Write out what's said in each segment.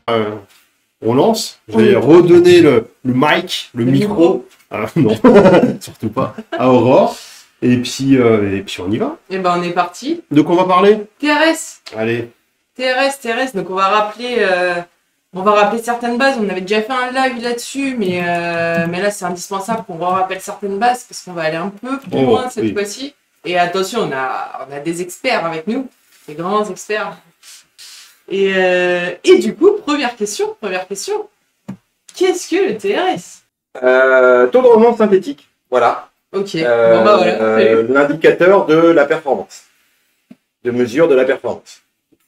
On lance. Je vais redonner le mic, le micro. Non, surtout pas. À Aurore. Et puis on y va. Et ben on est parti. De quoi on va parler? TRS. Allez. TRS. Donc on va rappeler certaines bases. On avait déjà fait un live là-dessus, mais là c'est indispensable qu'on rappelle certaines bases parce qu'on va aller un peu plus loin cette fois-ci. Et attention, on a des experts avec nous, des grands experts. Et du coup, première question. Qu'est-ce que le TRS? Taux de rendement synthétique. Voilà. Ok. Voilà. L'indicateur de la performance. De mesure de la performance.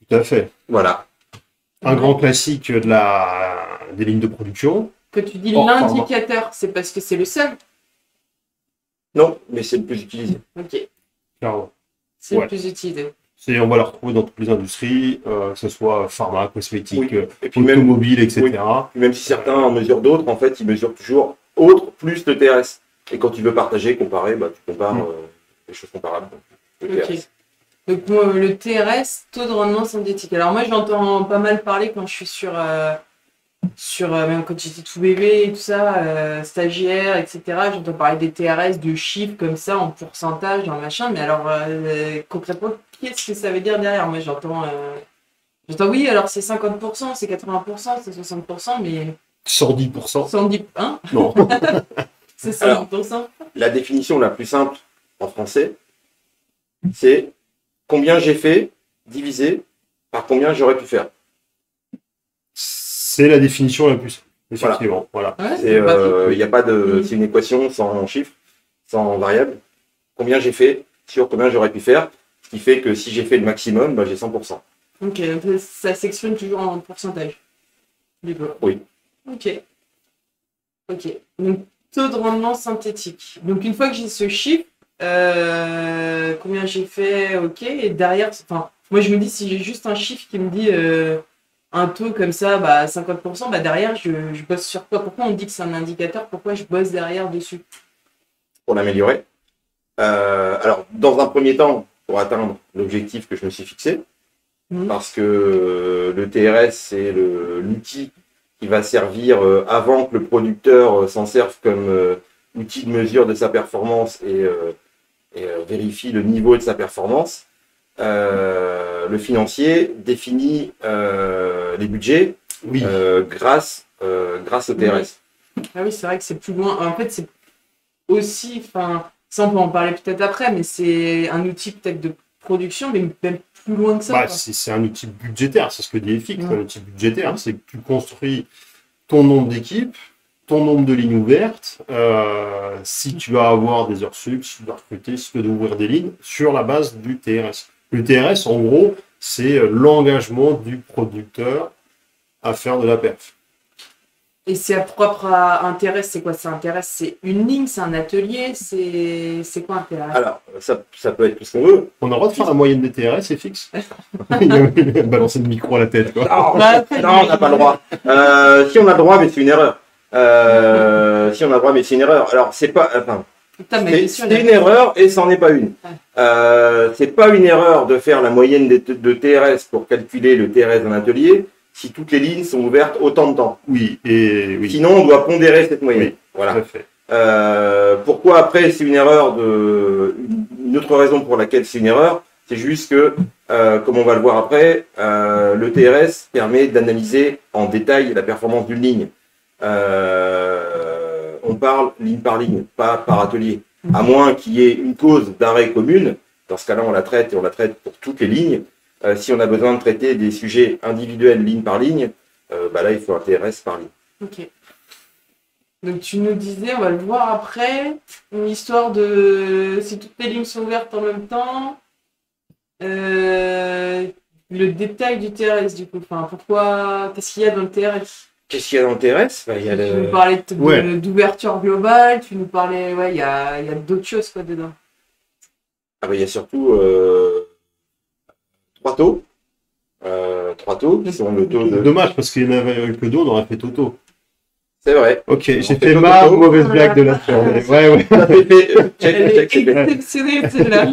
Tout à fait. Voilà. Un grand classique des lignes de production. Que tu dis l'indicateur, c'est parce que c'est le seul? Non, mais c'est le plus utilisé. Ok. Clairement. C'est le plus utilisé. On va le retrouver dans toutes les industries, que ce soit pharma, cosmétique, et puis automobile, etc. Oui. Même si certains en mesurent d'autres, en fait, ils mesurent toujours autre plus le TRS. Et quand tu veux partager, comparer, tu compares les choses comparables. Le TRS. Donc le TRS, taux de rendement synthétique. Alors moi j'entends pas mal parler quand je suis sur même quand j'étais tout bébé et tout ça, stagiaire, etc. J'entends parler des TRS, de chiffres comme ça, en pourcentage, en machin. Mais alors concrètement, qu'est-ce que ça veut dire derrière? Moi j'entends oui, alors c'est 50%, c'est 80%, c'est 60%, mais... 110%. 110%, hein? Non. C'est 110%. Alors, la définition la plus simple en français, c'est combien j'ai fait divisé par combien j'aurais pu faire. C'est la définition la plus simple. Effectivement. Voilà. Il n'y a pas de... C'est une équation sans chiffres, sans variable. Combien j'ai fait sur combien j'aurais pu faire. Ce qui fait que si j'ai fait le maximum, j'ai 100%. Ok, donc ça s'exprime toujours en pourcentage. Oui. Ok. Donc, taux de rendement synthétique. Donc, une fois que j'ai ce chiffre, combien j'ai fait, ok, et derrière, moi je me dis, si j'ai juste un chiffre qui me dit un taux comme ça, 50%, derrière, je bosse sur quoi? Pourquoi on dit que c'est un indicateur? Pourquoi je bosse derrière dessus? Pour l'améliorer. Alors, dans un premier temps, pour atteindre l'objectif que je me suis fixé, parce que le TRS, c'est l'outil qui va servir avant que le producteur s'en serve comme outil de mesure de sa performance et vérifie le niveau de sa performance. Le financier définit les budgets grâce au TRS. Ah oui, c'est vrai que c'est plus loin. En fait, c'est aussi, ça on peut en parler peut-être après, mais c'est un outil peut-être de production, mais même plus loin que ça. C'est un outil budgétaire, c'est ce que dit FX, un outil budgétaire, c'est que tu construis ton nombre d'équipes, ton nombre de lignes ouvertes, si tu vas avoir des heures sup, si tu dois recruter, si tu dois ouvrir des lignes, sur la base du TRS. Le TRS, en gros, c'est l'engagement du producteur à faire de la perf. Et c'est propre à un TRS, c'est quoi? C'est un TRS, c'est une ligne, c'est un atelier, c'est quoi un TRS? Alors, ça peut être tout ce qu'on veut. On a le droit de faire la moyenne des TRS, c'est fixe. Il a balancé le micro à la tête, quoi. Non, on n'a pas le droit. Si on a le droit, mais c'est une erreur. Si on a le droit, mais c'est une erreur. Alors, c'est pas... c'est une erreur et c'en est pas une. C'est pas une erreur de faire la moyenne de TRS pour calculer le TRS d'un atelier si toutes les lignes sont ouvertes autant de temps. Oui. Sinon, on doit pondérer cette moyenne. Oui, voilà. tout à fait. Pourquoi après c'est une erreur une autre raison pour laquelle c'est une erreur, c'est juste que, comme on va le voir après, le TRS permet d'analyser en détail la performance d'une ligne. On parle ligne par ligne, pas par atelier. À moins qu'il y ait une cause d'arrêt commune, dans ce cas-là on la traite et on la traite pour toutes les lignes. Si on a besoin de traiter des sujets individuels ligne par ligne, là il faut un TRS par ligne. Ok. Donc tu nous disais, on va le voir après, une histoire de si toutes les lignes sont ouvertes en même temps, le détail du TRS du coup, pourquoi, qu'est-ce qu'il y a dans le TRS? Qu'est-ce qu'il y a dans le TRS? Tu nous parlais d'ouverture globale, tu nous parlais, il y a d'autres choses quoi dedans. Il y a surtout trois taux. Trois taux qui sont le taux de... Dommage, parce qu'il y en avait que deux, on aurait fait Toto. C'est vrai. Ok, j'ai fait ma mauvaise blague de la journée. Ouais. Elle est exceptionnelle celle-là.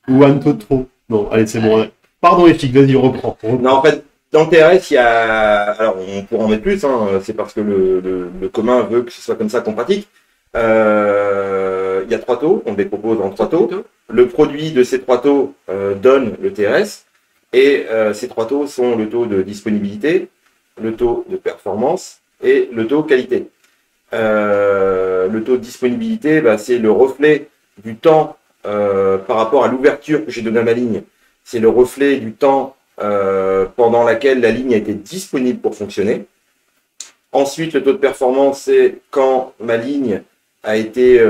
Ou un peu trop. Non, allez, c'est bon. Pardon, FX, vas-y, reprends. Non, en fait, Dans le TRS, il y a, alors on pourra en mettre plus, hein, c'est parce que le commun veut que ce soit comme ça qu'on pratique. Il y a 3 taux, on les propose en 3 taux. Le produit de ces 3 taux donne le TRS, et ces 3 taux sont le taux de disponibilité, le taux de performance et le taux qualité. Le taux de disponibilité, bah, c'est le reflet du temps par rapport à l'ouverture que j'ai donnée à ma ligne. C'est le reflet du temps pendant laquelle la ligne a été disponible pour fonctionner. Ensuite, le taux de performance, c'est quand ma ligne a été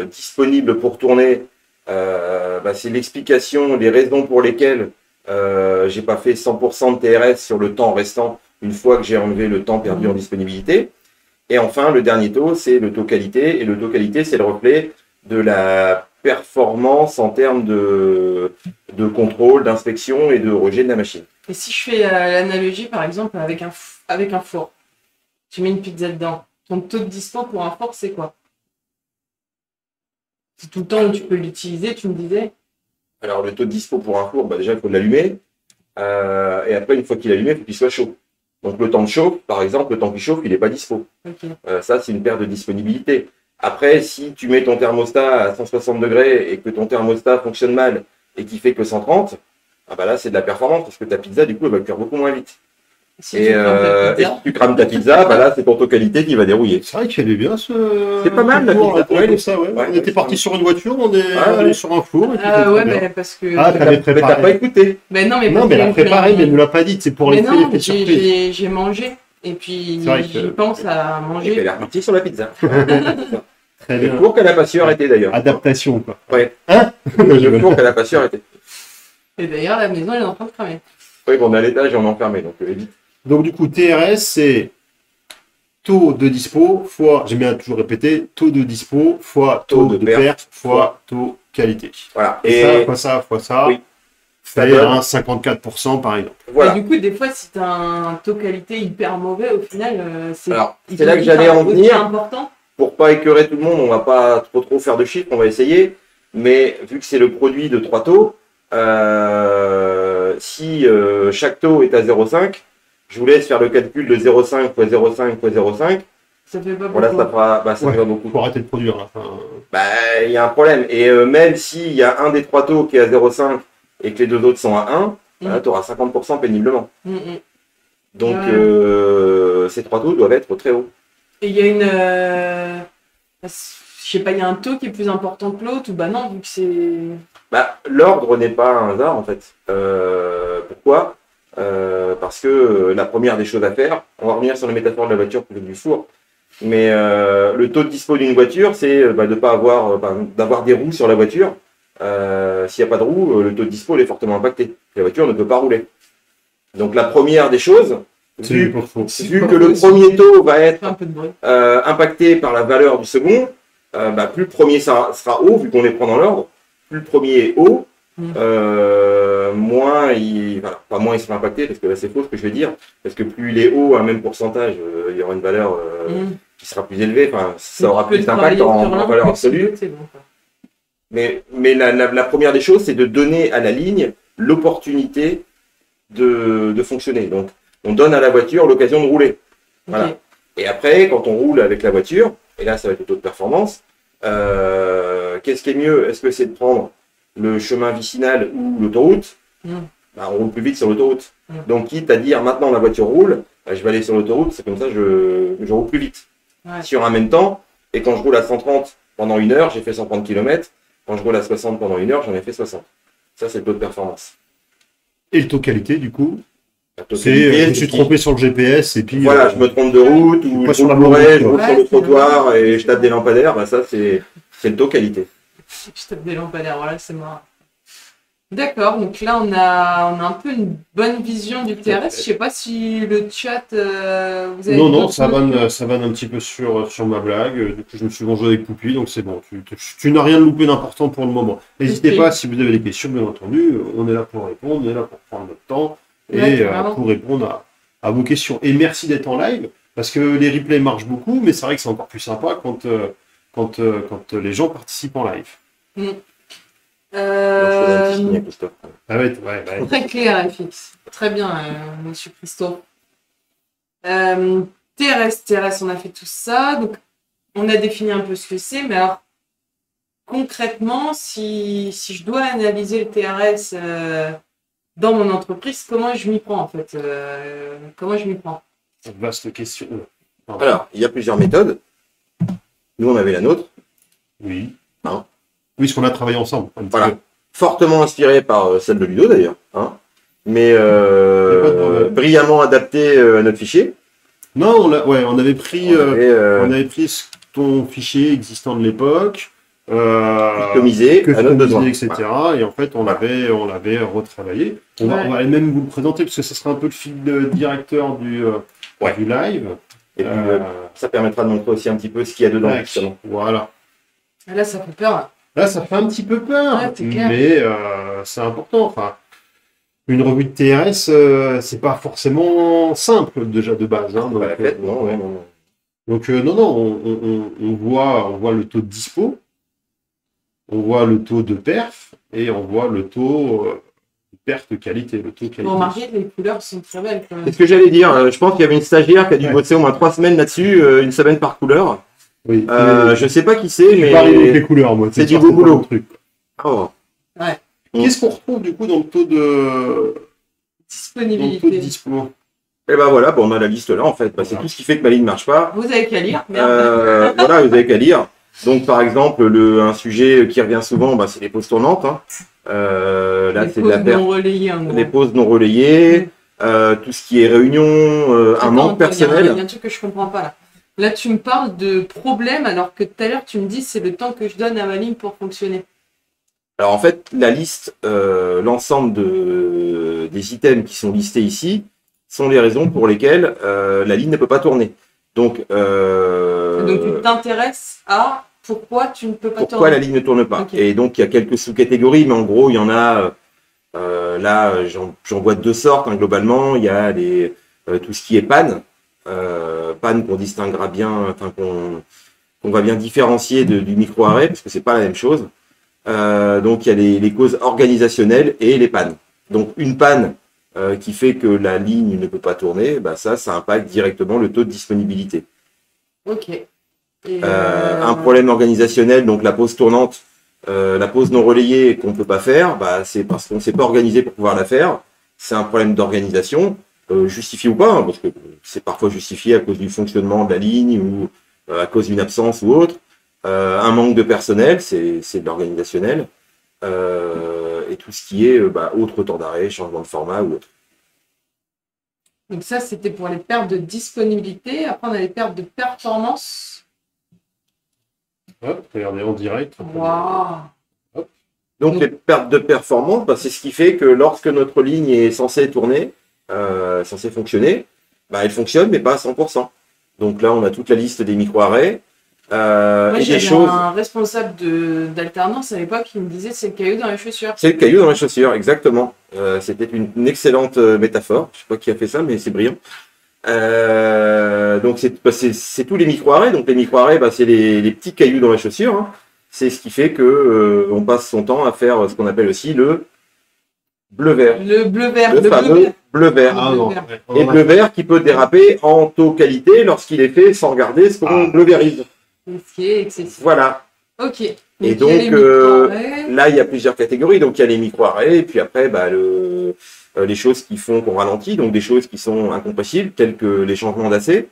disponible pour tourner. Bah, c'est l'explication, les raisons pour lesquelles j'ai pas fait 100% de TRS sur le temps restant une fois que j'ai enlevé le temps perdu en disponibilité. Et enfin, le dernier taux, c'est le taux qualité. Et le taux qualité, c'est le reflet de la performance en termes de contrôle, d'inspection et de rejet de la machine. Et si je fais l'analogie, par exemple, avec un four, tu mets une pizza dedans, ton taux de dispo pour un four, c'est quoi? C'est tout le temps où tu peux l'utiliser, tu me disais? Alors, le taux de dispo pour un four, bah, déjà, il faut l'allumer. Et après, une fois qu'il est allumé, il faut qu'il soit chaud. Donc, le temps de chauffe, par exemple, le temps qu'il chauffe, il n'est pas dispo. Okay. Ça, c'est une perte de disponibilité. Après, si tu mets ton thermostat à 160 degrés et que ton thermostat fonctionne mal et qu'il fait que 130, ah bah là, c'est de la performance parce que ta pizza, du coup, elle va cuire beaucoup moins vite. Si et si tu crames ta pizza, bah là, c'est ton taux qualité qui va dérouiller. C'est vrai qu'il est bien ce. C'est pas mal la pizza. Ouais, ça, ouais. On était parti sur une voiture, on est allé sur un four. Ouais, mais parce que. Ah, t'avais préparé. Mais t'as pas écouté. Mais non, mais elle a préparé, mais elle nous l'a pas dit. C'est pour les effets surprise. J'ai mangé. Et puis, j'y que... pense à manger. Elle est repartie sur la pizza. Très bien. Le four qu'elle n'a pas su arrêter d'ailleurs. Adaptation, quoi. Ouais. Hein Le four qu'elle n'a pas su arrêter. Et d'ailleurs, la maison, elle est en train de cramer. Oui, bon, on est à l'étage et on est enfermé, donc évite. Donc, du coup, TRS, c'est taux de dispo fois, j'aime bien toujours répéter, taux de dispo fois taux de perte fois taux qualité. Voilà. Et ça, fois ça. Oui. Fait un 54% par exemple. Voilà. Et du coup, des fois, si tu as un taux qualité hyper mauvais, au final, c'est là que j'allais en venir. Important. Pour pas écœurer tout le monde, on va pas trop faire de chiffres, on va essayer. Mais vu que c'est le produit de 3 taux, si chaque taux est à 0,5, je vous laisse faire le calcul de 0,5 fois 0,5 fois 0,5. Ça fait pas beaucoup. Voilà, ça fera, ça fait pas beaucoup. Faut arrêter de produire là. Il y a un problème. Et même s'il y a un des 3 taux qui est à 0,5 et que les 2 autres sont à 1, là, tu auras 50% péniblement. Donc, ces 3 taux doivent être très hauts. Et il y a une... je sais pas, il y a un taux qui est plus important que l'autre ou bah non, vu que c'est... L'ordre n'est pas un hasard, en fait. Pourquoi parce que la première des choses à faire, on va revenir sur la métaphore de la voiture plutôt que du four, mais le taux de dispo d'une voiture, c'est de pas avoir, d'avoir des roues sur la voiture. S'il n'y a pas de roues, le taux de dispo est fortement impacté. La voiture ne peut pas rouler. Donc la première des choses, vu que le premier taux va être impacté par la valeur du second, plus le premier sera haut, vu qu'on les prend dans l'ordre, plus le premier est haut, moins il sera impacté, parce que là c'est faux ce que je vais dire, parce que plus il est haut à un même pourcentage, il y aura une valeur qui sera plus élevée, ça aura plus d'impact en valeur absolue. Mais la première des choses, c'est de donner à la ligne l'opportunité de fonctionner. Donc, on donne à la voiture l'occasion de rouler. Voilà. Okay. Et après, quand on roule avec la voiture, et là, ça va être le taux de performance, qu'est-ce qui est mieux? Est-ce que c'est de prendre le chemin vicinal ou l'autoroute? On roule plus vite sur l'autoroute. Donc, quitte à dire maintenant la voiture roule, je vais aller sur l'autoroute, c'est comme ça je roule plus vite. Ouais. Sur un même temps, et quand je roule à 130 pendant 1 heure, j'ai fait 130 km. Quand je roule à 60 pendant 1 heure, j'en ai fait 60. Ça, c'est le taux de performance. Et le taux qualité, du coup, c'est je me suis trompé sur le GPS et puis... Voilà, je me trompe de route, ou je roule sur le trottoir et je tape des lampadaires. Ça, c'est le taux qualité. Je tape des lampadaires, voilà, c'est marrant. D'accord, donc là, on a un peu une bonne vision du TRS. Je sais pas si le chat, vous avez... Non, ça vanne un petit peu sur ma blague. Du coup, je me suis vengé avec Poupie, donc c'est bon. Tu n'as rien loupé d'important pour le moment. N'hésitez pas, si vous avez des questions, bien entendu. On est là pour répondre, on est là pour prendre notre temps et pour répondre à vos questions. Et merci d'être en live, parce que les replays marchent beaucoup, mais c'est vrai que c'est encore plus sympa quand les gens participent en live. Je fais un petit signé, Christophe. Ah ouais. Très clair, FX. Très bien, monsieur Christophe. TRS, on a fait tout ça. Donc, on a défini un peu ce que c'est, mais alors, concrètement, si je dois analyser le TRS dans mon entreprise, comment je m'y prends, en fait Comment je m'y prends? Vaste question. Pardon. Alors, il y a plusieurs méthodes. Nous, on avait la nôtre. Oui. Hein. Oui, parce qu'on a travaillé ensemble. Un petit Voilà. peu. Fortement inspirée par celle de Ludo, d'ailleurs. Hein. Mais brillamment adaptée à notre fichier. Non, on avait pris, On avait, ton fichier existant de l'époque, customisé à notre besoin. etc. Et en fait, on l'avait retravaillé. On va même vous le présenter, parce que ce sera un peu le fil directeur du live. Et puis, ça permettra de montrer aussi un petit peu ce qu'il y a dedans. Voilà. Là, ça fait peur. Là, ça fait un petit peu peur, Ouais, c'est clair. mais c'est important. Enfin, une revue de TRS, c'est pas forcément simple déjà de base. Hein, donc, on voit le taux de dispo, on voit le taux de perf et on voit le taux de perte qualité, le taux qualité. Vous remarquez que les couleurs sont très belles quand même. C'est ce que j'allais dire. Je pense qu'il y avait une stagiaire qui a dû bosser au moins 3 semaines là-dessus, une semaine par couleur. Oui. Je sais pas qui c'est, mais pas arrivé avec les couleurs, moi. c'est du beau boulot. Truc. Oh. Ouais. Qu'est-ce qu'on retrouve du coup dans le taux de Disponibilité. dispo? Et ben voilà, on a la liste là en fait. C'est tout ce qui fait que ma ligne ne marche pas. Vous avez qu'à lire, merde. Voilà, vous avez qu'à lire. Donc par exemple, un sujet qui revient souvent, c'est les pauses tournantes. Hein. Là, c'est de la perte. Les pauses non relayées, tout ce qui est réunion, un manque personnel. Il y a un truc que je comprends pas là. Là, tu me parles de problème alors que tout à l'heure, tu me dis c'est le temps que je donne à ma ligne pour fonctionner. Alors en fait, la liste, l'ensemble des items qui sont listés ici sont les raisons pour lesquelles la ligne ne peut pas tourner. Donc tu t'intéresses à pourquoi tu ne peux pas tourner. Pourquoi la ligne ne tourne pas. Okay. Et donc il y a quelques sous-catégories, mais en gros, il y en a, là, j'en vois de 2 sortes, hein, globalement. Il y a tout ce qui est panne. Panne qu'on distinguera bien, enfin qu'on va bien différencier du micro-arrêt, parce que c'est pas la même chose. Donc il y a les causes organisationnelles et les pannes. Donc une panne qui fait que la ligne ne peut pas tourner, ça impacte directement le taux de disponibilité. Ok. Un problème organisationnel, donc la pause tournante, la pause non relayée qu'on ne peut pas faire, c'est parce qu'on ne s'est pas organisé pour pouvoir la faire. C'est un problème d'organisation. Justifié ou pas, hein, parce que c'est parfois justifié à cause du fonctionnement de la ligne ou à cause d'une absence ou autre. Un manque de personnel, c'est de l'organisationnel. Et tout ce qui est autre temps d'arrêt, changement de format ou autre. Donc ça, c'était pour les pertes de disponibilité. Après, on a les pertes de performance. Hop, regardez en direct. Wow. Donc les pertes de performance, c'est ce qui fait que lorsque notre ligne est censée tourner, censée fonctionner, elle fonctionne, mais pas à 100%. Donc là, on a toute la liste des micro-arrêts. Moi, j'avais un responsable d'alternance à l'époque qui me disait c'est le caillou dans les chaussures. C'est le caillou dans les chaussures, exactement. C'était une excellente métaphore. Je sais pas qui a fait ça, mais c'est brillant. Donc c'est tous les micro-arrêts. Donc les micro-arrêts, c'est les petits cailloux dans les chaussures. Hein. C'est ce qui fait que on passe son temps à faire ce qu'on appelle aussi le bleu-vert. Le bleu-vert. Le fameux bleu-vert. Et bleu-vert qui peut déraper en taux qualité lorsqu'il est fait sans regarder ce qu'on bleu-vérise. Ce qui est excessif. Voilà. Ok. Et donc là, il y a plusieurs catégories. Donc il y a les micro-arrêts, et puis après, les choses qui font qu'on ralentit, donc des choses qui sont incompressibles, telles que les changements d'AC.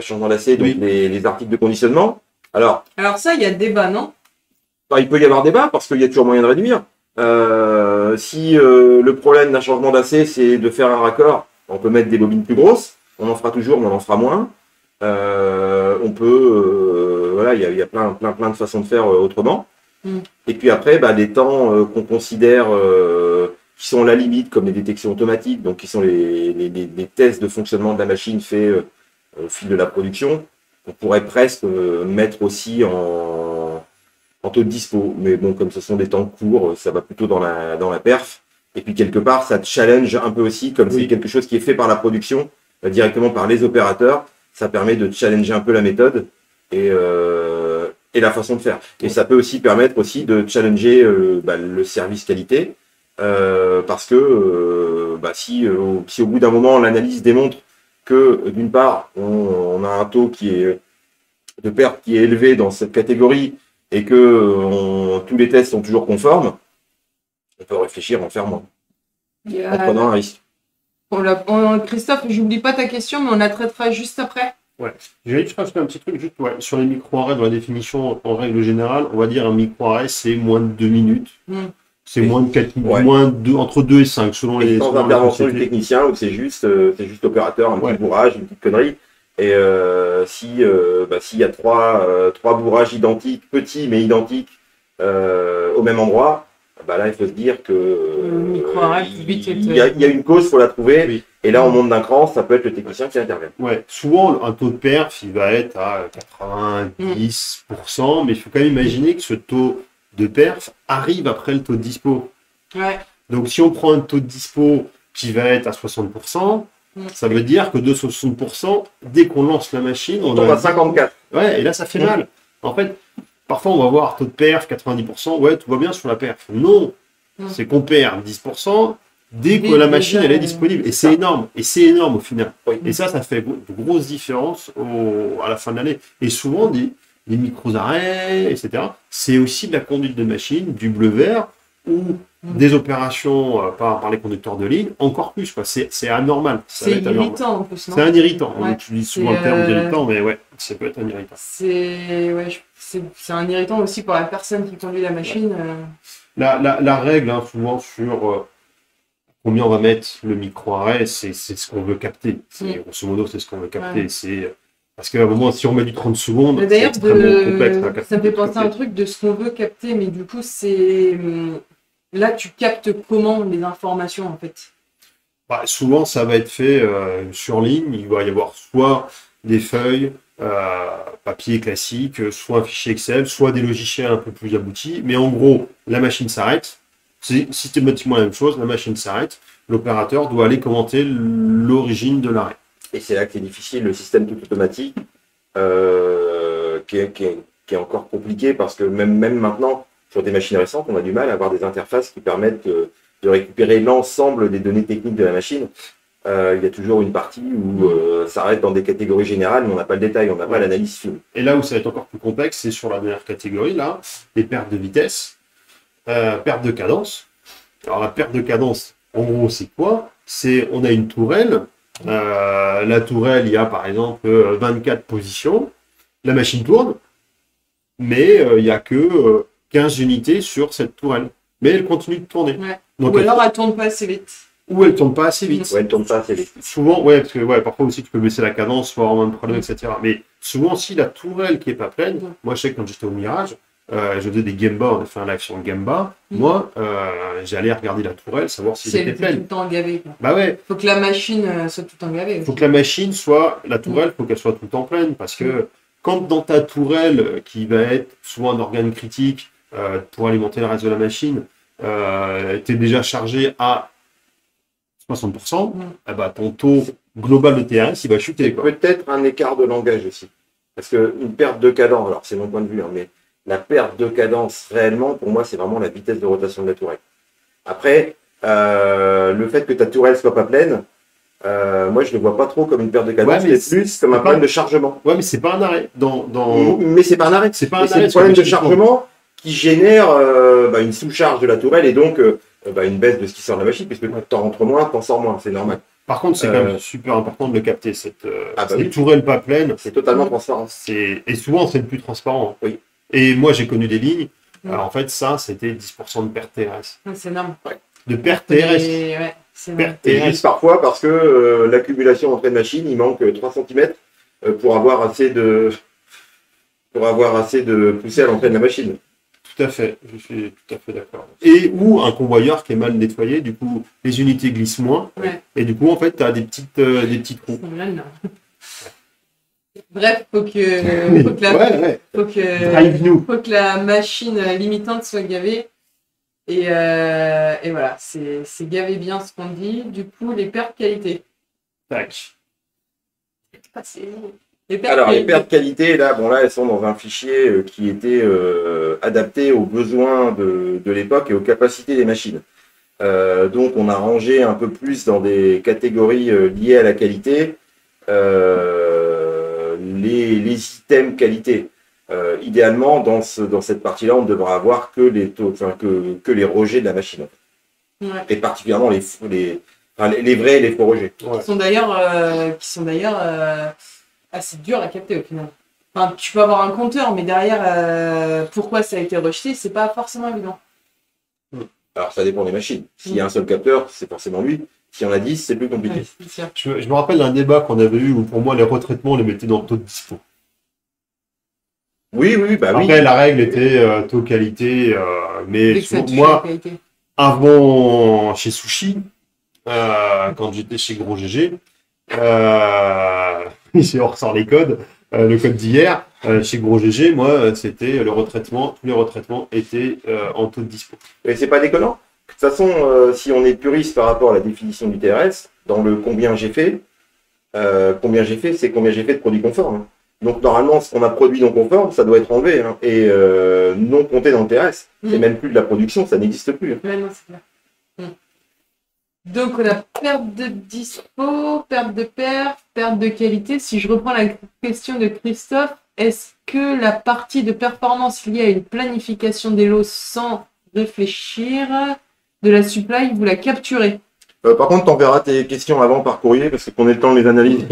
Changements d'AC, donc les articles de conditionnement. Alors ça, il y a débat, non? Il peut y avoir débat, parce qu'il y a toujours moyen de réduire. Si le problème d'un changement d'AC, c'est de faire un raccord, on peut mettre des bobines plus grosses. On en fera toujours, mais on en fera moins. On peut, il y a plein de façons de faire autrement. Et puis après, des temps qu'on considère qui sont la limite, comme les détections automatiques, donc qui sont les tests de fonctionnement de la machine faits au fil de la production, on pourrait presque mettre aussi en taux de dispo. Mais bon, comme ce sont des temps courts, ça va plutôt dans la perf. Et puis quelque part, ça challenge un peu aussi, comme c'est quelque chose qui est fait par la production, directement par les opérateurs. Ça permet de challenger un peu la méthode et et la façon de faire. Et ça peut aussi permettre aussi de challenger le service qualité, parce que si au bout d'un moment l'analyse démontre que d'une part on a un taux de perte qui est élevé dans cette catégorie et que tous les tests sont toujours conformes, on peut réfléchir à en faire moins en prenant un risque. Christophe, j'oublie pas ta question, mais on la traitera juste après. Ouais. Je vais juste rajouter un petit truc juste, sur les micro-arrêts dans la définition en règle générale. On va dire un micro-arrêt, c'est moins de 2 minutes. C'est moins de 4 minutes, entre 2 et 5 selon les. Sans intervention du technicien, où c'est juste l'opérateur, un petit bourrage, une petite connerie. Et s'il y a trois bourrages identiques, petits mais identiques, au même endroit, là il faut se dire que il y a une cause, il faut la trouver. Oui. Et là on monte d'un cran, ça peut être le technicien qui intervient. Ouais, souvent un taux de perf il va être à 90%, mais il faut quand même imaginer que ce taux de perf arrive après le taux de dispo. Ouais. Donc si on prend un taux de dispo qui va être à 60%, ça veut dire que de 60%, dès qu'on lance la machine, on tombe à 54. Ouais, et là ça fait mal. En fait, parfois on va voir taux de perf 90%, ouais, tout va bien sur la perf. Non, c'est qu'on perd 10% dès que la machine elle est disponible. Et c'est énorme. Et c'est énorme au final. Oui. Et ça fait de grosses différences à la fin de l'année. Et souvent, des micros-arrêts, etc. C'est aussi de la conduite de machine, du bleu vert, ou des opérations par les conducteurs de ligne, encore plus. C'est anormal. C'est irritant en plus, non? C'est un irritant. On utilise souvent le terme d'irritant, mais ouais, ça peut être un irritant. C'est un irritant aussi pour la personne qui conduit la machine. La règle, souvent, sur combien on va mettre le micro-arrêt, c'est ce qu'on veut capter. Grosso modo, c'est ce qu'on veut capter. Ouais. Parce qu'à un moment, si on met du 30 secondes, c'est extrêmement complexe. Ça me fait penser à un truc de ce qu'on veut capter, mais du coup, c'est... Là, tu captes comment les informations, en fait? Souvent, ça va être fait sur ligne. Il va y avoir soit des feuilles, papier classique, soit un fichier Excel, soit des logiciels un peu plus aboutis. Mais en gros, la machine s'arrête. C'est systématiquement la même chose. La machine s'arrête. L'opérateur doit aller commenter l'origine de l'arrêt. Et c'est là que c'est difficile, le système tout automatique, qui est encore compliqué parce que même maintenant, sur des machines récentes, on a du mal à avoir des interfaces qui permettent de récupérer l'ensemble des données techniques de la machine. Il y a toujours une partie où ça reste dans des catégories générales, mais on n'a pas le détail, on n'a pas l'analyse fine. Et là où ça va être encore plus complexe, c'est sur la dernière catégorie, là, les pertes de vitesse, perte de cadence. Alors la perte de cadence, en gros, c'est quoi? On a une tourelle. La tourelle, il y a par exemple 24 positions. La machine tourne, mais il n'y a que 15 unités sur cette tourelle. Mais elle continue de tourner. Ouais. Donc, ou alors elle ne tourne pas assez vite. Ou elle ne tourne pas assez vite. Ouais, elle tourne pas assez vite. Souvent, parce que parfois aussi tu peux baisser la cadence, soit avoir un problème, etc. Mais souvent, si la tourelle qui n'est pas pleine, moi je sais que quand j'étais au Mirage, je faisais des Gemba, on a fait un live sur le Gemba. Moi, j'allais regarder la tourelle, savoir si elle était pleine. Tout le temps gavé. Bah ouais. Faut que la machine soit tout le temps gavée. Faut que la machine soit, la tourelle, faut qu'elle soit tout le temps pleine, parce que quand dans ta tourelle, qui va être souvent un organe critique pour alimenter le reste de la machine, tu es déjà chargé à 60%, ton taux global de TRS, il va chuter. Peut-être un écart de langage aussi. Parce qu'une perte de cadence, alors c'est mon point de vue, mais la perte de cadence, réellement, pour moi, c'est vraiment la vitesse de rotation de la tourelle. Après, le fait que ta tourelle soit pas pleine, moi, je ne le vois pas trop comme une perte de cadence, mais plus comme un problème de chargement. Ouais, mais c'est pas un arrêt. Mais c'est pas un arrêt. C'est un problème de chargement qui génère une sous-charge de la tourelle et donc une baisse de ce qui sort de la machine, puisque tu en rentres moins, tu en sors moins, c'est normal. Par contre, c'est quand même super important de le capter, cette tourelle pas pleine. C'est totalement transparent. Et souvent, c'est le plus transparent. Oui. Et moi, j'ai connu des lignes. Alors, en fait, ça, c'était 10% de perte TRS. C'est énorme. Ouais. De perte TRS. Et juste parfois, parce que l'accumulation entre les machines, il manque 3 cm pour avoir assez de poussée à l'entrée de la machine. Tout à fait, je suis tout à fait d'accord. Et ou un convoyeur qui est mal nettoyé, du coup, les unités glissent moins. Ouais. Et du coup, en fait, tu as des petits trous. Bref, faut que la machine limitante soit gavée. Et voilà, c'est gaver bien ce qu'on dit. Du coup, les pertes qualité. Tac. Alors, les pertes qualité, là, elles sont dans un fichier qui était adapté aux besoins de l'époque et aux capacités des machines. Donc, on a rangé un peu plus dans des catégories liées à la qualité les items qualité. Idéalement, dans cette partie-là, on ne devra avoir que les taux, que les rejets de la machine. Ouais. Et particulièrement les vrais et les faux rejets. Ouais. Qui sont d'ailleurs assez durs à capter au final. Enfin, tu peux avoir un compteur, mais derrière, pourquoi ça a été rejeté, c'est pas forcément évident. Alors, ça dépend des machines. S'il y a un seul capteur, c'est forcément lui. S'il y en a 10, c'est plus compliqué. Ouais, je me rappelle d'un débat qu'on avait eu où pour moi les retraitements on les mettait dans le taux de dispo. Oui, bah oui. Après, la règle était taux qualité, mais moi, avant chez Sushi, quand j'étais chez Gros GG, ici on ressort les codes, le code d'hier, chez Gros GG, moi, c'était le retraitement, tous les retraitements étaient en taux de dispo. Et c'est pas déconnant. De toute façon, si on est puriste par rapport à la définition du TRS, dans le combien j'ai fait, c'est combien j'ai fait de produits conformes. Donc normalement, ce qu'on a produit non conforme, ça doit être enlevé et non compté dans le TRS. C'est même plus de la production, ça n'existe plus. Ouais, non, c'est clair. Donc on a perte de dispo, perte de perf, perte de qualité. Si je reprends la question de Christophe, est-ce que la partie de performance liée à une planification des lots sans réfléchir de la supply, vous la capturez? Par contre, t'enverras tes questions avant par courrier parce qu'on ait le temps de les analyser.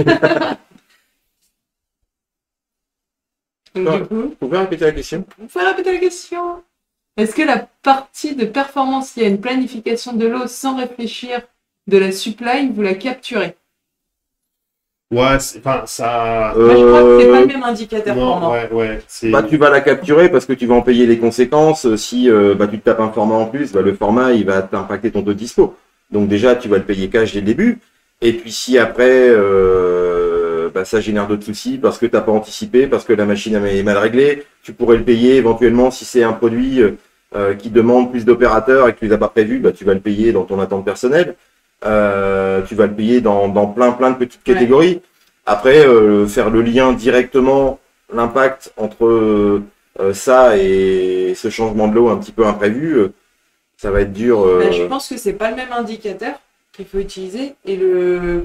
Donc, du coup, vous pouvez répéter la question? Vous pouvez répéter la question. Est-ce que la partie de performance liée à une planification de l'eau sans réfléchir de la supply, vous la capturez? Ouais, enfin ça. Je crois que c'est pas le même indicateur pour moi. Ouais, tu vas la capturer parce que tu vas en payer les conséquences. Si tu te tapes un format en plus, le format il va t'impacter ton taux de dispo. Donc déjà tu vas le payer cash dès le début. Et puis si après ça génère d'autres soucis parce que tu n'as pas anticipé, parce que la machine est mal réglée, tu pourrais le payer éventuellement si c'est un produit qui demande plus d'opérateurs et que tu ne l'as pas prévu, tu vas le payer dans ton attente personnelle. Tu vas le payer dans plein de petites catégories. Après, faire le lien directement, l'impact entre ça et ce changement de lot un petit peu imprévu, ça va être dur. Je pense que c'est pas le même indicateur qu'il faut utiliser et je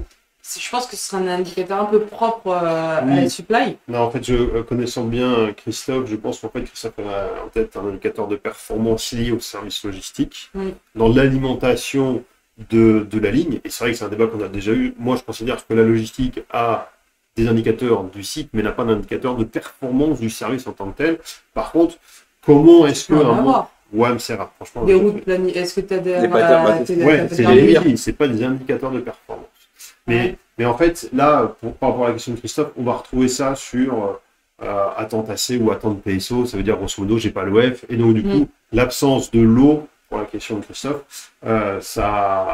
pense que ce sera un indicateur un peu propre à la supply. Non, en fait, connaissant bien Christophe, je pense qu'en fait, Christophe a en tête un indicateur de performance lié au service logistique. Dans l'alimentation de la ligne, et c'est vrai que c'est un débat qu'on a déjà eu. Moi, je considère que la logistique a des indicateurs du site, mais n'a pas d'indicateur de performance du service en tant que tel. Par contre, comment est-ce que... Ouais, mais c'est rare, franchement. Des routes planifiées. Est-ce que tu as des... c'est pas des indicateurs de performance. Mais en fait, là, par rapport à la question de Christophe, on va retrouver ça sur attente AC ou attente PSO. Ça veut dire, grosso modo, j'ai pas l'OF. Et donc, du coup, l'absence de l'eau, pour la question de Christophe, ça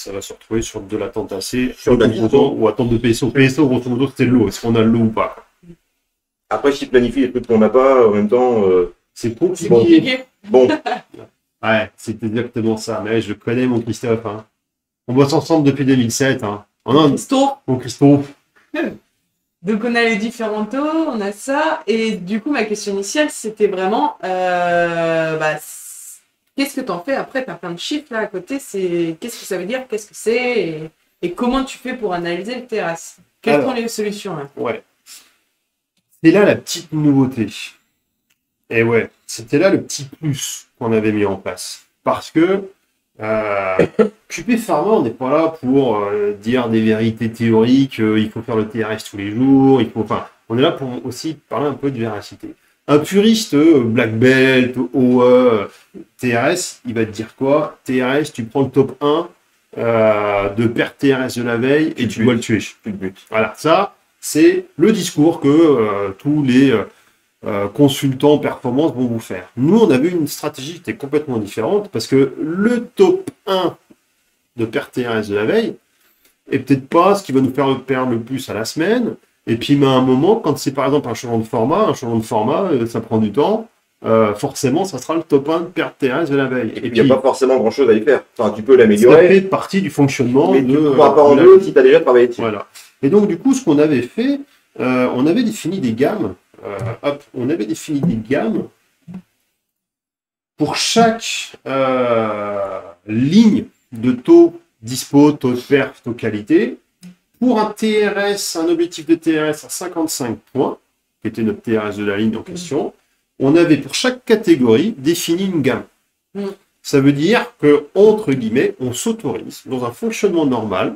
va se retrouver sur de l'attente AC, sur de la ou attente de PSO. PSO, grosso modo, c'était l'eau. Est-ce qu'on a l'eau ou pas? Après, si tu planifies les trucs qu'on n'a pas, en même temps, c'est compliqué. Bon. Ouais, c'est exactement ça. Mais je connais mon Christophe. On bosse ensemble depuis 2007. Mon Christophe. Donc on a les différents taux, on a ça. Et du coup, ma question initiale, c'était vraiment qu'est-ce que tu en fais après? Tu as plein de chiffres là à côté. Qu'est-ce que ça veut dire? Qu'est-ce que c'est et comment tu fais pour analyser le TRS? Quelles sont les solutions là? Ouais. C'est là la petite nouveauté. Et ouais, c'était là le petit plus qu'on avait mis en place. Parce que QP Pharma, on n'est pas là pour dire des vérités théoriques, il faut faire le TRS tous les jours, on est là pour aussi parler un peu de véracité. Un puriste Black Belt, OE, TRS, il va te dire quoi? TRS, tu prends le top 1 de perte TRS de la veille et tu dois le tuer. Voilà, ça, c'est le discours que tous les consultants performance vont vous faire. Nous, on avait une stratégie qui était complètement différente parce que le top 1 de perte TRS de la veille est peut-être pas ce qui va nous faire perdre le plus à la semaine. Et puis, à un moment, quand c'est par exemple un changement de format, ça prend du temps. Forcément, ça sera le top 1 de perte TRS de la veille. Et puis, il n'y a pas forcément grand-chose à y faire. Enfin, tu peux l'améliorer. Ça fait partie du fonctionnement. Mais tu ne pourras pas en deux si tu as déjà travaillé dessus. Voilà. Et donc, du coup, ce qu'on avait fait, on avait défini des gammes. On avait défini des gammes pour chaque ligne de taux dispo, taux de perf, taux qualité. Pour un TRS, un objectif de TRS à 55 points, qui était notre TRS de la ligne en question, on avait pour chaque catégorie défini une gamme. Ça veut dire que, entre guillemets, on s'autorise, dans un fonctionnement normal,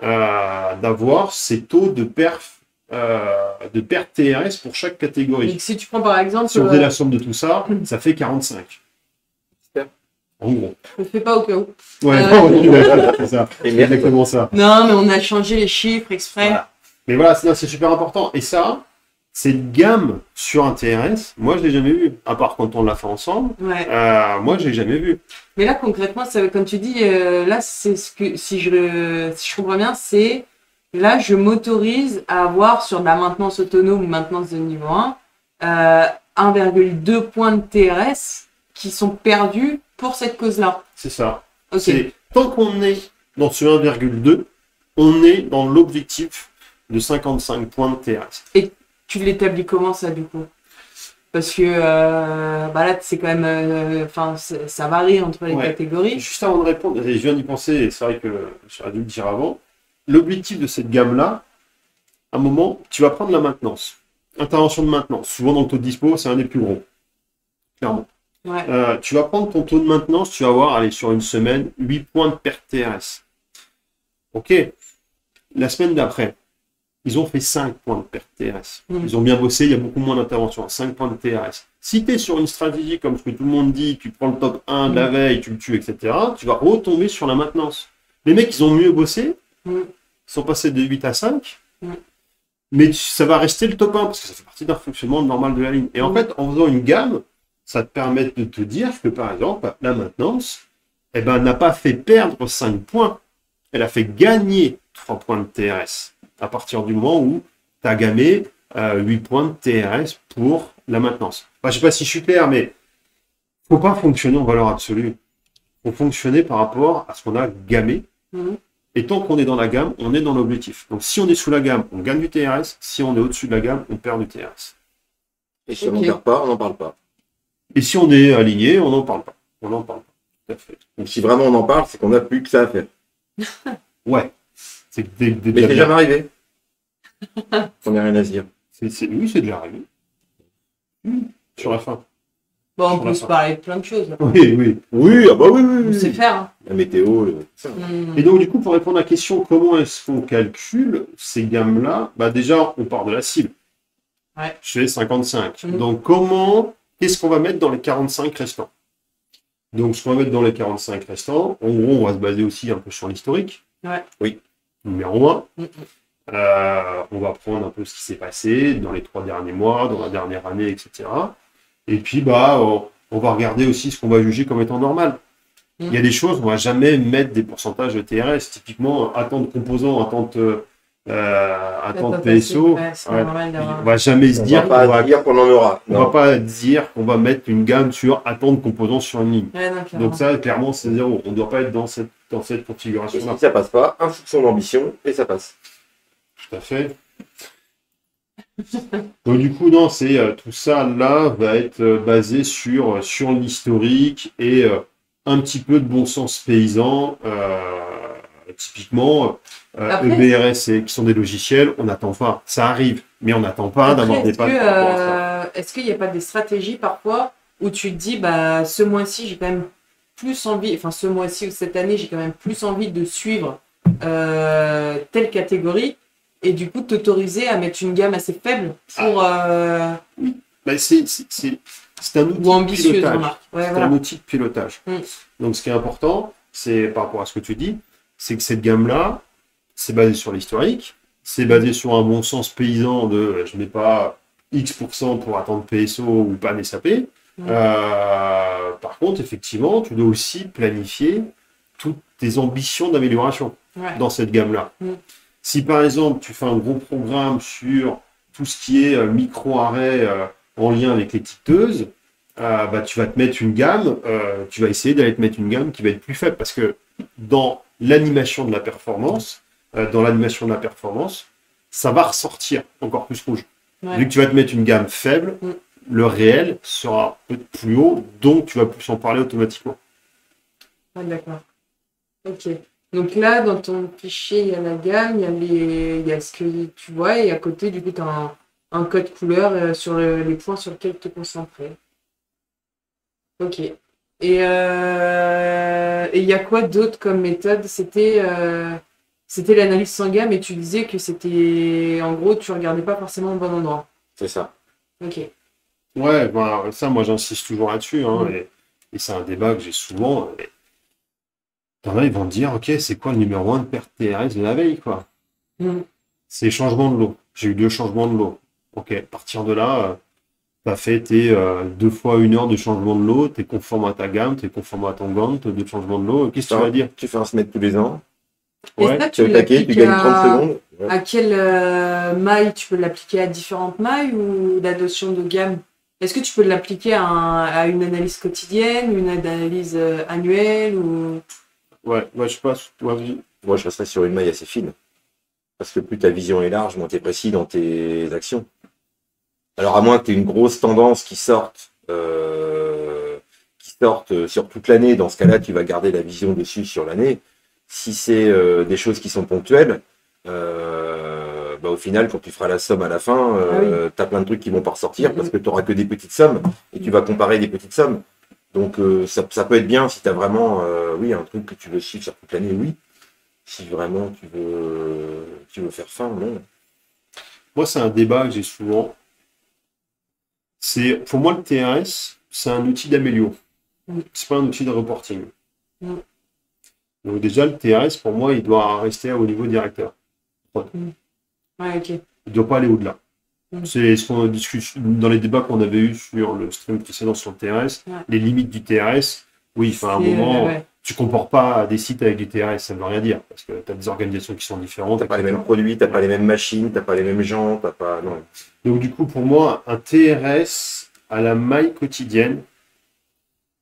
d'avoir ces taux de perf TRS pour chaque catégorie. Donc, si tu prends par exemple. Si on faisait la somme de tout ça, ça fait 45. En gros. Je ne fais pas au cas où. Ouais, c'est ça. C'est exactement ça. Non, mais on a changé les chiffres exprès. Voilà. Mais voilà, c'est super important. Et ça, cette gamme sur un TRS, moi, je ne l'ai jamais vu. À part quand on l'a fait ensemble. Ouais. Moi, je ne l'ai jamais vu. Mais là, concrètement, ça, comme tu dis, là, c'est ce que, si je comprends bien, c'est là, je m'autorise à avoir sur de la maintenance autonome ou maintenance de niveau 1, 1,2 points de TRS qui sont perdus pour cette cause-là. C'est ça. Okay. Tant qu'on est dans ce 1,2, on est dans l'objectif de 55 points de TRS. Et tu l'établis comment ça, du coup? Parce que là, c'est quand même. Ça varie entre les catégories. Juste avant de répondre, je viens d'y penser, et c'est vrai que j'aurais dû le dire avant. L'objectif de cette gamme-là, à un moment, tu vas prendre la maintenance. Intervention de maintenance. Souvent dans le taux de dispo, c'est un des plus gros. Clairement. Ouais. Tu vas prendre ton taux de maintenance, tu vas voir, allez, sur une semaine, 8 points de perte TRS. Ok. La semaine d'après, ils ont fait 5 points de perte TRS. Ils ont bien bossé, il y a beaucoup moins d'intervention. 5 points de TRS. Si tu es sur une stratégie comme ce que tout le monde dit, tu prends le top 1 de la veille, tu le tues, etc., tu vas retomber sur la maintenance. Les mecs, ils ont mieux bossé. Ils sont passés de 8 à 5. Mais ça va rester le top 1 parce que ça fait partie d'un fonctionnement normal de la ligne. Et en fait, en faisant une gamme, ça te permet de te dire que, par exemple, la maintenance, n'a pas fait perdre 5 points. Elle a fait gagner 3 points de TRS à partir du moment où tu as gammé 8 points de TRS pour la maintenance. Enfin, je ne sais pas si je suis clair, mais il ne faut pas fonctionner en valeur absolue. Il faut fonctionner par rapport à ce qu'on a gammé. Et tant qu'on est dans la gamme, on est dans l'objectif. Donc, si on est sous la gamme, on gagne du TRS. Si on est au-dessus de la gamme, on perd du TRS. Et si on n'en perd pas, on n'en parle pas. Et si on est aligné, on n'en parle pas. On n'en parle pas. Tout à fait. Donc, si vraiment on en parle, c'est qu'on n'a plus que ça à faire. Ouais. Mais c'est jamais arrivé. On n'a rien à se dire. Oui, c'est déjà arrivé. Sur la fin. Bon, on peut se parler de plein de choses. Là. Oui. Oui, ah bah oui. On sait faire. Hein. La météo, ça. Et donc, du coup, pour répondre à la question, comment est-ce qu'on calcule ces gammes-là? Déjà, on part de la cible. Ouais. Je fais 55. Donc, qu'est-ce qu'on va mettre dans les 45 restants? Donc, ce qu'on va mettre dans les 45 restants, en gros, on va se baser aussi un peu sur l'historique. Ouais. Oui. Numéro 1. On va prendre un peu ce qui s'est passé dans les 3 derniers mois, dans la dernière année, etc. Et puis, on va regarder aussi ce qu'on va juger comme étant normal. Il y a des choses, on ne va jamais mettre des pourcentages de TRS. Typiquement, attente composant, attente PSO. On ne va jamais se dire qu'on en aura. On ne va pas dire qu'on va mettre une gamme sur attente composant sur une ligne. Ouais, non, donc ça, clairement, c'est 0. On ne doit pas être dans cette configuration-là. Si ça passe pas, un soupçon d'ambition et ça passe. Tout à fait. Donc du coup, non, tout ça là va être basé sur l'historique et un petit peu de bon sens paysan. Typiquement, EBRS qui sont des logiciels, on n'attend pas. Ça arrive, mais on n'attend pas d'avoir des pattes. Est-ce qu'il n'y a pas des stratégies parfois où tu te dis, ce mois-ci, j'ai quand même plus envie, enfin ce mois-ci ou cette année, j'ai quand même plus envie de suivre telle catégorie et du coup t'autoriser à mettre une gamme assez faible pour... c'est un outil de pilotage. Un outil de pilotage. Donc ce qui est important, c'est par rapport à ce que tu dis, c'est que cette gamme-là, c'est basé sur l'historique, c'est basé sur un bon sens paysan de je ne mets pas X% pour attendre PSO ou pas SAP. Par contre, effectivement, tu dois aussi planifier toutes tes ambitions d'amélioration dans cette gamme-là. Si par exemple, tu fais un gros programme sur tout ce qui est micro-arrêt en lien avec l'étiqueteuse, tu vas te mettre une gamme, tu vas essayer d'aller te mettre une gamme qui va être plus faible parce que dans l'animation de la performance, ça va ressortir encore plus rouge. Ouais. Vu que tu vas te mettre une gamme faible, le réel sera peut-être plus haut, donc tu vas plus en parler automatiquement. Ah, d'accord. Ok. Donc là, dans ton fichier, il y a la gamme, il y a ce que tu vois, et à côté, du coup, tu as un code couleur sur les points sur lesquels te concentrer. Ok. Et il y a quoi d'autre comme méthode? C'était l'analyse sans gamme, et tu disais que c'était, en gros, tu regardais pas forcément au bon endroit. C'est ça. Ok. Ouais, ben, ça, moi, j'insiste toujours là-dessus, hein, Mm. et c'est un débat que j'ai souvent. T'en as, ils vont te dire, ok, c'est quoi le numéro 1 de perte TRS de la veille, quoi? Mm. C'est les changements de l'eau. J'ai eu 2 changements de l'eau. Ok, à partir de là, t'as fait tes 2 fois 1 heure de changement de l'eau, t'es conforme à ta gamme, t'es conforme à ton Gantt de changement de l'eau. Qu'est-ce que tu vas dire? Tu fais un semaine tous les ans. Et Ouais, ça, Tu es tu au taquet, tu l'appliques gagnes 30 secondes. Ouais. à quelle maille? Tu peux l'appliquer à différentes mailles ou la notion de gamme? Est-ce que tu peux l'appliquer à une analyse quotidienne, une analyse annuelle ou... ouais, je sais pas. Ouais, Moi, je resterais sur une maille assez fine. Parce que plus ta vision est large, moins tu es précis dans tes actions. Alors, à moins que tu aies une grosse tendance qui sorte sur toute l'année, dans ce cas-là, tu vas garder la vision dessus sur l'année. Si c'est des choses qui sont ponctuelles, au final, quand tu feras la somme à la fin, tu as plein de trucs qui vont pas ressortir parce que tu n'auras que des petites sommes et tu vas comparer des petites sommes. Donc, ça peut être bien si tu as vraiment un truc que tu veux suivre sur toute l'année, oui. Si vraiment tu veux faire fin, non. moi, c'est un débat que j'ai souvent. Pour moi, le TRS, c'est un outil d'amélioration. C'est pas un outil de reporting. Mm. Donc déjà, le TRS, pour moi, il doit rester au niveau directeur. Ouais, ok. Il ne doit pas aller au-delà. Mm. C'est ce qu'on discute dans les débats qu'on avait eus sur le stream précédent sur le TRS. Ouais. Les limites du TRS, oui, à un moment, tu ne compares pas des sites avec du TRS, ça ne veut rien dire. Parce que tu as des organisations qui sont différentes. Tu n'as pas les mêmes produits, tu n'as pas les mêmes machines, tu n'as pas les mêmes gens, t'as pas. Non. Donc du coup, pour moi, un TRS à la maille quotidienne,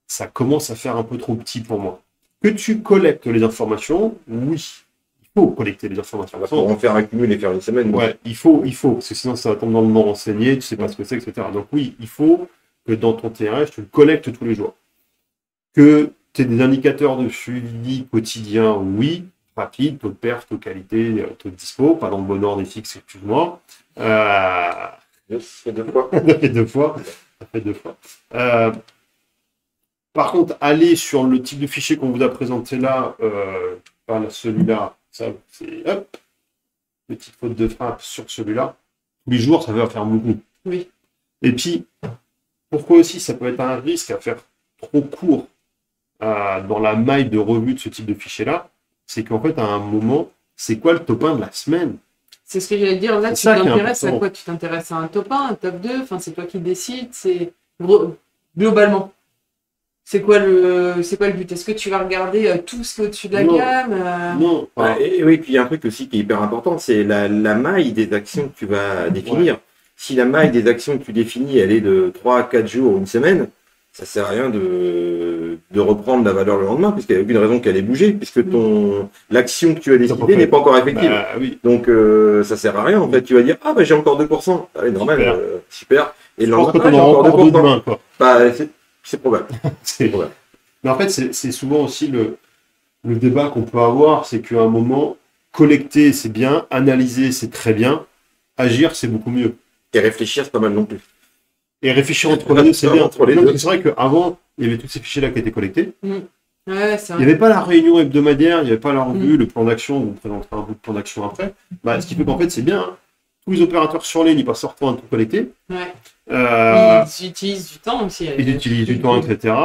ça commence à faire un peu trop petit pour moi. Que tu collectes les informations, oui, il faut collecter les informations. Pour en faire un cumul et faire une semaine. Ouais, il faut, parce que sinon ça va tomber dans le non renseigné, tu sais pas ce que c'est, etc. Donc oui, il faut que dans ton TRS, tu le collectes tous les jours. Que tu aies des indicateurs de suivi quotidien, oui, rapide, taux de perte, taux de qualité, taux de dispo, pas dans le bon ordre et fixe, excuse-moi. Ça fait 2 fois. Ça fait deux fois. Par contre, aller sur le type de fichier qu'on vous a présenté là, pas celui-là, ça c'est hop, petite faute de frappe sur celui-là. Tous les jours, ça va faire beaucoup. Oui. Et puis, pourquoi aussi ça peut être un risque à faire trop court dans la maille de revue de ce type de fichier-là, c'est qu'en fait, à un moment, c'est quoi le top 1 de la semaine? C'est ce que j'allais dire. Là, tu ça qui est t'intéresses à important. quoi? Tu t'intéresses à un top 1, un top 2? Enfin, c'est toi qui décides. C'est globalement. C'est quoi le but? Est-ce que tu vas regarder tout ce qui est au-dessus de la Non. gamme? Non. Et oui, puis il y a un truc aussi qui est hyper important, c'est la maille des actions que tu vas définir. Ouais. Si la maille des actions que tu définis, elle est de 3 à 4 jours ou une semaine, ça sert à rien de reprendre la valeur le lendemain, puisqu'il n'y a aucune raison qu'elle ait bougé, puisque l'action que tu as décidée n'est pas encore effective. Bah, oui. Donc ça sert à rien, en fait. Tu vas dire, ah bah j'ai encore 2%. Allez, normal, super. Et le Je pense lendemain, que j'ai t'en auras encore encore 2%. demain, quoi. Bah, c'est probable. C'est probable. Mais en fait, c'est souvent aussi le débat qu'on peut avoir, c'est qu'à un moment, collecter, c'est bien, analyser, c'est très bien, agir, c'est beaucoup mieux. Et réfléchir, c'est pas mal non plus. Et réfléchir entre les deux, c'est bien. Entre les deux. C'est vrai qu'avant, il y avait tous ces fichiers-là qui étaient collectés. Ouais, c'est Il vrai. n'y avait pas la réunion hebdomadaire, il n'y avait pas la revue, le plan d'action, on vous présentera un bout de plan d'action après. Bah, ce qui fait qu'en fait, c'est bien. Hein. Tous les opérateurs sur ligne, ils passent leur temps à tout collecter. Ouais. Euh, Ils utilisent du temps aussi. ils utilisent du temps, etc.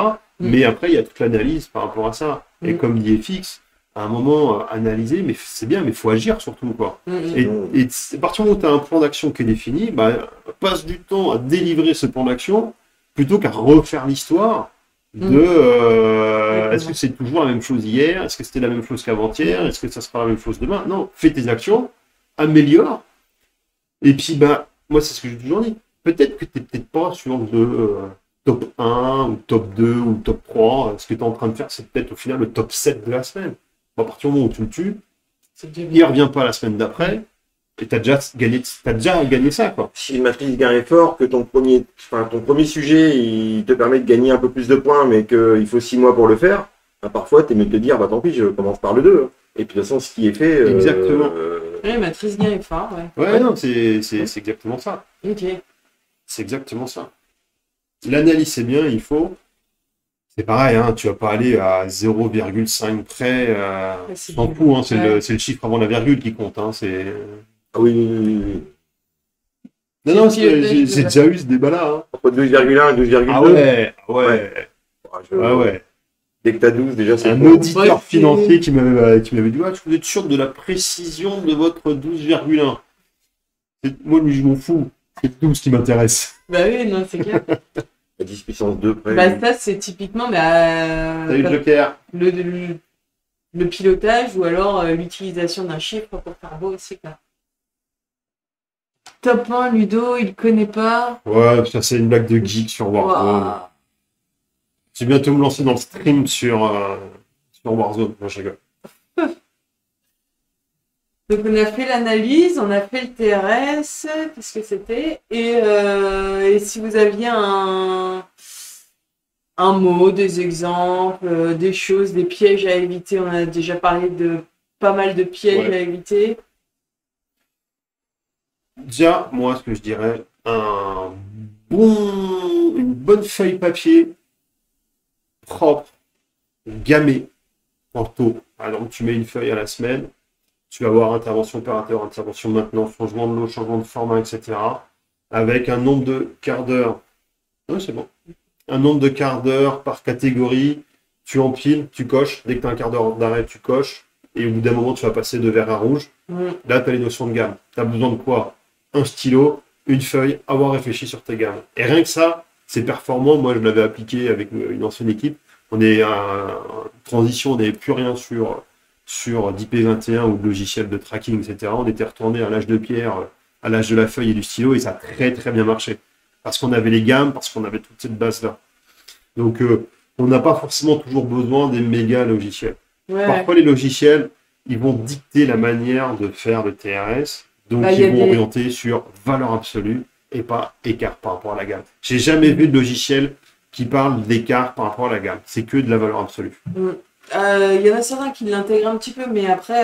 Mais après, il y a toute l'analyse par rapport à ça. Et comme dit FX, à un moment, analyser, mais c'est bien, mais il faut agir surtout, quoi. Et à partir du moment où tu as un plan d'action qui est défini, bah, passe du temps à délivrer ce plan d'action plutôt qu'à refaire l'histoire de est-ce que c'est toujours la même chose hier? Est-ce que c'était la même chose qu'avant-hier? Est-ce que ça sera la même chose demain? Non, fais tes actions, améliore. Et puis, bah, moi, c'est ce que j'ai toujours dit. Peut-être que tu n'es peut-être pas sur le top 1 ou top 2 ou top 3. Ce que tu es en train de faire, c'est peut-être au final le top 7 de la semaine. À partir du moment où tu le tues, il ne revient pas la semaine d'après. Et t'as déjà gagné ça, quoi. Si le matrice gain est fort, que ton premier sujet, il te permet de gagner un peu plus de points, mais qu'il faut 6 mois pour le faire, bah, parfois, t'es mieux de te dire, bah tant pis, je commence par le 2. Et puis de toute façon, ce qui est fait... Exactement. Oui, matrice gain est fort, ouais. Ouais, non, c'est exactement ça. Ok. C'est exactement ça. L'analyse, c'est bien, il faut. C'est pareil, hein, tu vas pas aller à 0,5 près. C'est T'en bien. fous, hein, c'est Ouais. le chiffre avant la virgule qui compte. Hein, c'est... Ah oui, oui, oui, oui. Non, non, C'est le pilotage j'ai de la- déjà eu ce débat-là. Hein. Entre 12,1 et 12,2. Ah ouais, ouais, Ah, ouais. Dès que t'as 12, déjà, c'est Un bon. auditeur Ouais, financier qui m'avait dit ouais, vous êtes sûr de la précision de votre 12,1. Moi, lui, je m'en fous. C'est 12 qui m'intéresse. Bah oui, non, c'est clair. À 10 puissance 2 près. Bah ça, c'est typiquement Salut Joker. le pilotage ou alors l'utilisation d'un chiffre pour faire beau aussi, quoi. Top 1, Ludo, il connaît pas. Ouais, ça c'est une blague de geek sur Warzone. Ouah. Je vais bientôt me lancer dans le stream sur Warzone. Non, je rigole. Donc on a fait l'analyse, on a fait le TRS, qu'est-ce que c'était? Et si vous aviez un mot, des exemples, des choses, des pièges à éviter, on a déjà parlé de pas mal de pièges Ouais. à éviter. Déjà, moi, ce que je dirais, une bonne feuille papier propre, gammée, en taux. Par exemple, tu mets une feuille à la semaine, tu vas avoir intervention opérateur, intervention maintenance, changement de l'eau, changement de format, etc. Avec un nombre de quarts d'heure. Oui, c'est bon. Un nombre de quarts d'heure par catégorie, tu empiles, tu coches. Dès que tu as un quart d'heure d'arrêt, tu coches. Et au bout d'un moment, tu vas passer de vert à rouge. Là, tu as les notions de gamme. Tu as besoin de quoi? Un stylo, une feuille, avoir réfléchi sur tes gammes. Et rien que ça, c'est performant. Moi, je l'avais appliqué avec une ancienne équipe. On est en transition, on n'avait plus rien sur d'IP21 ou de logiciel de tracking, etc. On était retourné à l'âge de pierre, à l'âge de la feuille et du stylo, et ça a très très bien marché. Parce qu'on avait les gammes, parce qu'on avait toute cette base-là. Donc, on n'a pas forcément toujours besoin des méga logiciels. Ouais. Parfois, les logiciels, ils vont dicter la manière de faire le TRS, donc Bah, ils vont orienter sur valeur absolue et pas écart par rapport à la gamme. J'ai jamais vu de logiciel qui parle d'écart par rapport à la gamme. C'est que de la valeur absolue. Il y en a certains qui l'intègrent un petit peu, mais après,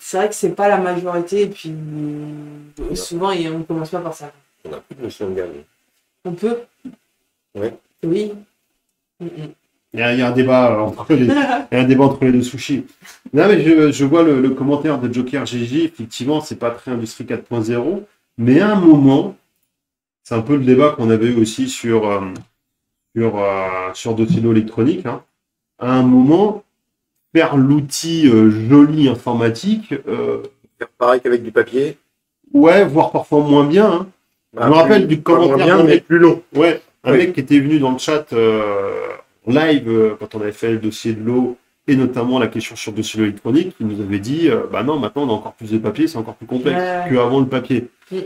c'est vrai que c'est pas la majorité, et puis souvent, on commence pas par ça. On n'a plus de notion de gamme. On peut? Ouais. Oui. Il y a un débat entre les, il y a un débat entre les deux sushis. Non, mais je vois le commentaire de Joker GG. Effectivement, c'est pas très Industrie 4.0, mais à un moment, c'est un peu le débat qu'on avait eu aussi sur Docino électronique. Hein. À un moment, faire l'outil joli informatique, Faire pareil qu'avec du papier. ouais, voire parfois moins bien. Hein. Je me rappelle du pas moins commentaire bien, d'un mais mec, plus long. ouais, un Oui. mec qui était venu dans le chat en live quand on avait fait le dossier de l'eau et notamment la question sur Docino électronique, qui nous avait dit bah non, maintenant on a encore plus de papier, c'est encore plus complexe Ouais. qu'avant le papier. Mm.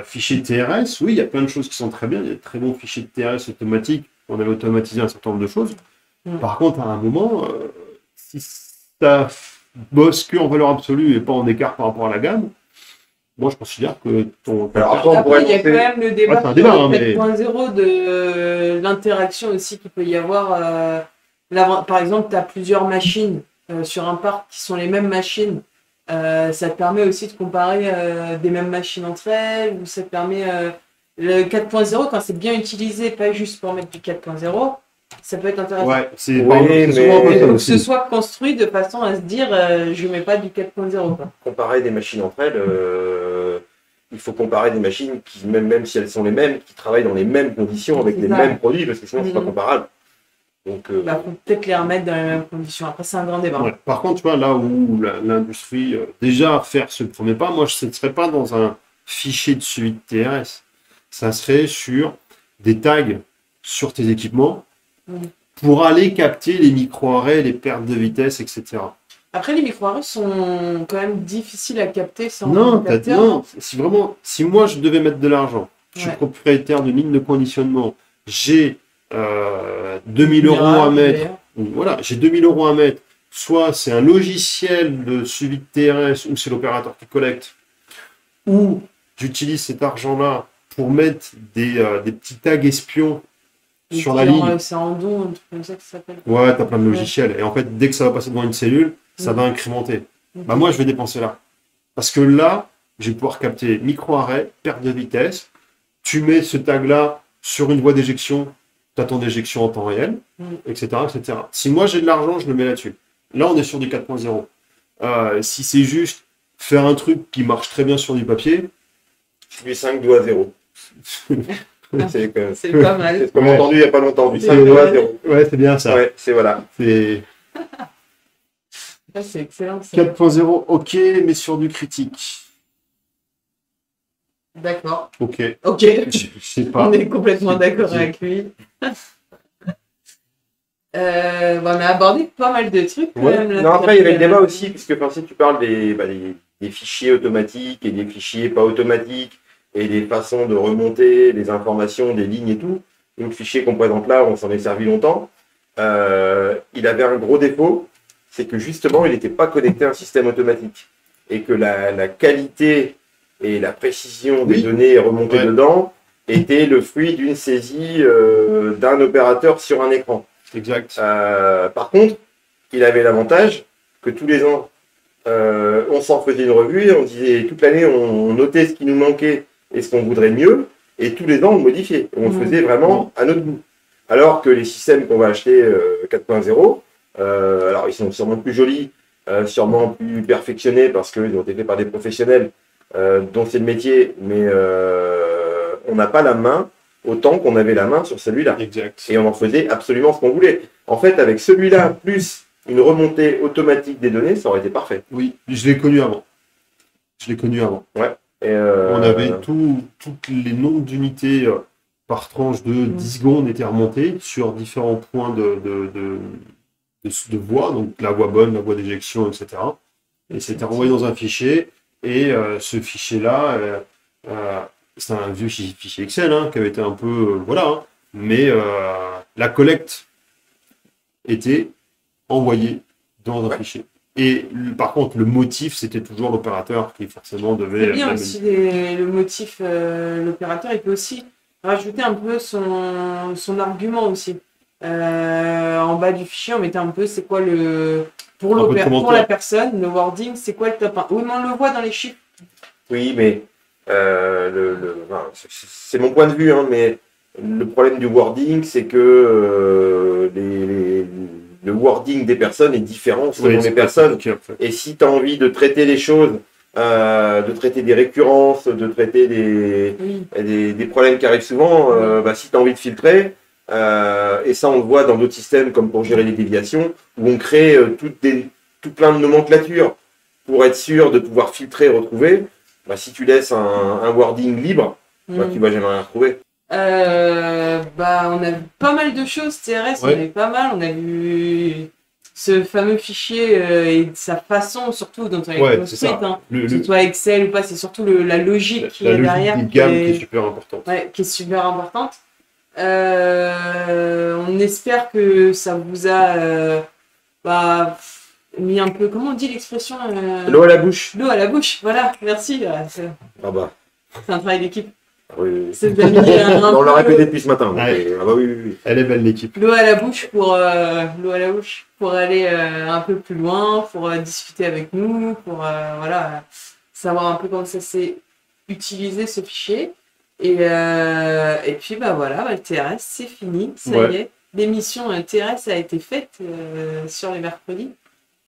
Fichier TRS, oui, il y a plein de choses qui sont très bien. Il y a de très bons fichiers de TRS automatiques. On avait automatisé un certain nombre de choses. Par contre, à un moment, si ça bosse que en valeur absolue et pas en écart par rapport à la gamme, moi je considère que ton. Alors, après, on Après, pourrait il y a monter- quand même le débat Ouais, c'est un sur débat, le hein, mais- 4.0 de l'interaction aussi qu'il peut y avoir. Par exemple, tu as plusieurs machines sur un parc qui sont les mêmes machines. Ça te permet aussi de comparer des mêmes machines entre elles, ou ça te permet le 4.0 quand c'est bien utilisé, pas juste pour mettre du 4.0, ça peut être intéressant. Ouais, c'est Oui, par exemple, c'est souvent un peu mais- Il ça faut que ce aussi. soit construit de façon à se dire je mets pas du 4.0 quoi. Comparer des machines entre elles, il faut comparer des machines qui, même si elles sont les mêmes, qui travaillent dans les mêmes conditions avec C'est les ça. mêmes produits, parce que sinon, c'est pas Mhm. comparable. Donc, Bah, faut peut-être les remettre dans les mêmes conditions. Après, c'est un grand débat. Ouais. Par contre, tu vois, là où l'industrie, déjà faire ce premier pas, moi je ne serais pas dans un fichier de suivi de TRS. Ça serait sur des tags sur tes équipements pour aller capter les micro-arrêts, les pertes de vitesse, etc. Après, les micro-arrêts sont quand même difficiles à capter sans Non, capteur. non, si moi je devais mettre de l'argent, je suis Ouais. propriétaire d'une ligne de conditionnement, j'ai 2000 € à mettre, voilà, j'ai 2000 € à mettre soit c'est un logiciel de suivi de TRS ou c'est l'opérateur qui collecte, ou j'utilise cet argent-là pour mettre des petits tags espions sur la ligne. C'est en don, un truc comme ça que ça s'appelle. Ouais, t'as plein de logiciels. Et en fait, dès que ça va passer devant une cellule, ça va incrémenter. Bah moi, je vais dépenser là. Parce que là, je vais pouvoir capter micro-arrêt, perte de vitesse. Tu mets ce tag-là sur une voie d'éjection, tu as ton éjection en temps réel, etc., etc. Si moi j'ai de l'argent, je le mets là-dessus. Là, on est sur du 4.0. Si c'est juste faire un truc qui marche très bien sur du papier, du 5 doigts 0. C'est pas mal. C'est ce qu'on a entendu il n'y a pas longtemps, du C'est 5 doigts vrai. 0. ouais, c'est bien ça. Ouais, c'est voilà. C'est C'est excellent. Ça. 4.0, ok, mais sur du critique. D'accord. Ok. Ok. Je sais pas. On est complètement d'accord avec lui. On a abordé pas mal de trucs. Quand même, là, Non, après, il y avait le débat aussi, puisque quand tu parles des fichiers automatiques et des fichiers pas automatiques et des façons de remonter les informations, des lignes et tout. Donc, le fichier qu'on présente là, on s'en est servi longtemps. Il avait un gros défaut, c'est que justement, il n'était pas connecté à un système automatique. Et que la qualité et la précision des données remontées dedans était le fruit d'une saisie d'un opérateur sur un écran. Exact. Par contre, il avait l'avantage que tous les ans, on s'en faisait une revue, on disait toute l'année, on notait ce qui nous manquait et ce qu'on voudrait mieux, et tous les ans, on modifiait. On le faisait vraiment à notre goût. Alors que les systèmes qu'on va acheter 4.0, alors ils sont sûrement plus jolis, sûrement plus perfectionnés parce qu'ils ont été faits par des professionnels dont c'est le métier, mais on n'a pas la main autant qu'on avait la main sur celui-là. Exact. Et on en faisait absolument ce qu'on voulait. En fait, avec celui-là, plus une remontée automatique des données, ça aurait été parfait. Oui, je l'ai connu avant. Ouais. On avait toutes les nombres d'unités par tranche de 10 secondes étaient remontées sur différents points de voie, donc la voie bonne, la voie d'éjection, etc. Et c'était renvoyé dans un fichier. Et ce fichier-là, c'est un vieux fichier Excel qui avait été un peu... mais la collecte était envoyée dans un fichier. Et par contre, le motif, c'était toujours l'opérateur qui forcément devait... C'est bien aussi le motif, l'opérateur, il peut aussi rajouter un peu son argument aussi. En bas du fichier, on mettait un peu c'est quoi le... Pour la personne, le wording, c'est quoi le top 1 oui, mais on le voit dans les chiffres. Oui, mais c'est mon point de vue, mais le problème du wording, c'est que le wording des personnes est différent selon les personnes. Et si tu as envie de traiter les choses, de traiter des récurrences, de traiter des problèmes qui arrivent souvent, si tu as envie de filtrer, et ça on le voit dans d'autres systèmes comme pour gérer les déviations, où on crée tout plein de nomenclatures pour être sûr de pouvoir filtrer et retrouver. Si tu laisses un wording libre, tu vas jamais rien retrouver. On a vu pas mal de choses, TRS, on a vu pas mal, on a vu ce fameux fichier et sa façon surtout dont on a construite, que ce soit Excel ou pas, c'est surtout la logique qui est derrière. La gamme qui est super importante. Qui est super importante. On espère que ça vous a mis un peu, comment on dit l'expression l'eau à la bouche. L'eau à la bouche, voilà, merci. C'est un travail d'équipe. Oui. On l'a répété depuis ce matin. Oui. Elle est belle l'équipe. L'eau à la bouche pour aller un peu plus loin, pour discuter avec nous, pour savoir un peu comment ça s'est utilisé ce fichier. Et puis le TRS c'est fini, ça y est. L'émission TRS a été faite sur les mercredis.